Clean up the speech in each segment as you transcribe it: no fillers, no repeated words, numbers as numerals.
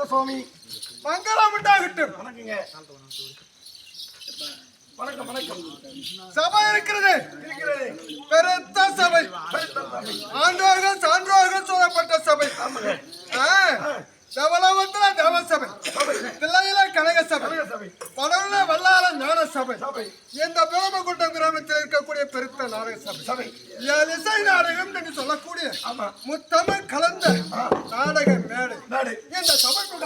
சுவாமி மங்களம் உண்டாகட்டும். வணக்கம் வணக்கம். சபை இருக்கிறது பெருத்த சபை, ஆண்டோர்கள் சான்றோர்கள் சொல்லப்பட்ட சபை, சபலவந்தன தேவ சபை, பிள்ளையில கனக சபை, பலருல வல்லார ஞான சபை, இந்த பிரம்மகுண்டம் கிராமத்தில் இருக்கக்கூடிய பெருத்த நாடக சபை, இசை நாடகம் என்று சொல்லக்கூடிய முத்தமிழ் கலந்த நாடக மேடை. இந்த சபைக்குள்ள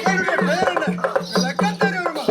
என்னுடைய பெயர் என்ன? லக்கம் தெரியுமா?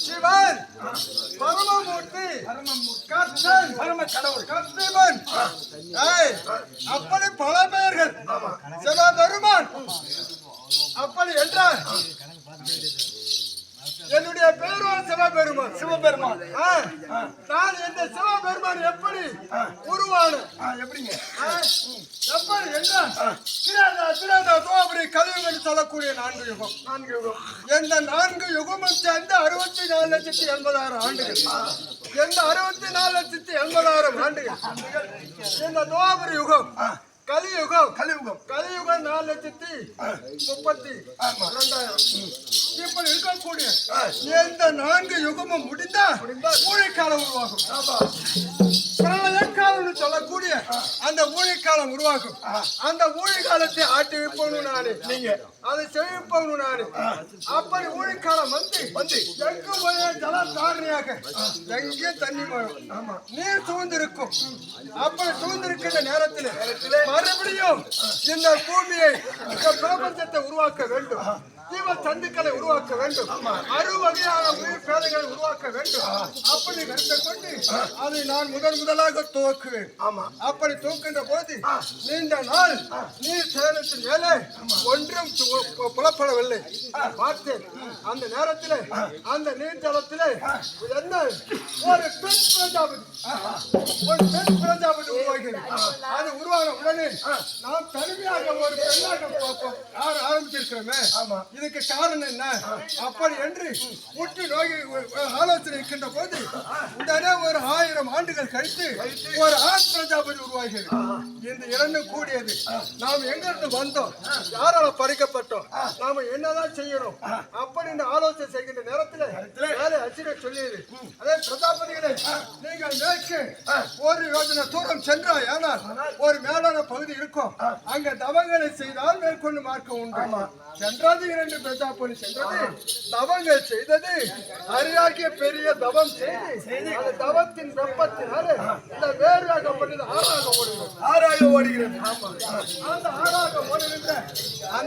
சிவன் பரமமூர்த்தி கர்த்தன் பரம கடவுள் கர்த்தவன் அப்படி பல பெயர்கள் சிவபெருமான் அப்படி என்றார் என்னுடைய பெயரோ சிவபெருமான். சிவபெருமான். நான் இந்த சிவபெருமான் எப்படி உருவான எப்படிங்க? எப்படி என்றால் திரேதா துவாபரி கலியுகம் சொல்லக்கூடிய 4 யுகம். 4 யுகம். இந்த 4 யுகமும் சேர்ந்து 64,80,000 ஆண்டுகள். இந்த 64,80,000 ஆண்டுகள் இந்த துவாபரி யுகம், கலியுகம் 4,32,000. இப்படி இருக்கக்கூடிய இந்த 4 யுகமும் முடிந்தா ஊழிக்காலம் உருவாகும். பிரளயக்காலம் சொல்லக்கூடிய அந்த ஊழிக்காலம் உருவாகும். அந்த ஊழிக்காலத்தை ஆட்டி வைப்பவனும் நானு, நீங்க அதை செழிப்பவனும் நானு. அப்படி ஊழிக்காலம் வந்து எங்கும் ஒரே ஜலதாரணியாக எங்கேயும் தண்ணி வரும், நீர் சூழ்ந்திருக்கும். அப்படி சூழ்ந்திருக்கின்ற நேரத்தில் மறுபடியும் இந்த பூமியை, இந்த பிரபஞ்சத்தை உருவாக்க வேண்டும். ஜீவ சந்துக்களை உருவாக்க வேண்டும். 6 வகையான உயிர் பேதைகளை உருவாக்க வேண்டும். அப்படி கருத்தை கொண்டு அதை நான் முதலாக துவக்குவேன். அப்படி துவக்கின்ற போது நீண்ட நாள் நீர் சேனத்தின் மேலே ஒன்றும் புலப்படவில்லை. பார்த்தேன். அந்த நேரத்தில் அந்த நீர்த்தளத்தில் என்ன ஒரு பெண் பிரஜாபதி உருவாகிறது. அது உருவான உடனே நாம் தனிமையாக ஒரு பெண்ணாக ஆரம்பிச்சிருக்கிறோமே, இதுக்கு காரணம் என்ன? அப்படி என்று முற்று நோக்கி ஆலோசனை இருக்கின்ற போது உடனே ஒரு 1000 ஆண்டுகள் கழித்து ஒரு ஆண் பிரஜாபதி உருவாகிறது. இந்த 2 கூடியது. நாம் எங்கிருந்து வந்தோம், யாரால பறிக்கப்பட்டோம், நாம என்னதான் செய்யணும் அப்படின்னு ஆலோசனை செய்கின்ற நேரத்தில் வேலை அச்சிட சொல்லியது. அதே பிரஜாபதிகளை நீங்கள் மேற்கு 1 யோஜனை தூரம் சென்றாய், ஆனால் ஒரு மேலான பகுதி இருக்கும். அங்க தவங்களை செய்தால் மேற்கொண்டு மார்க்கம் உண்டு. சென்றது 2 பிரஜாபதி சென்றது, தவங்கள் செய்தது. அரியாகிய பெரிய தவம் செய்து அந்த தவத்தின் வெப்பத்தினால இந்த வேறாகப்பட்டது 6ஆக ஓடுகிறது. ஆறாக ஓடுகிறது. அந்த 6ஆக ஓடுகின்ற அந்த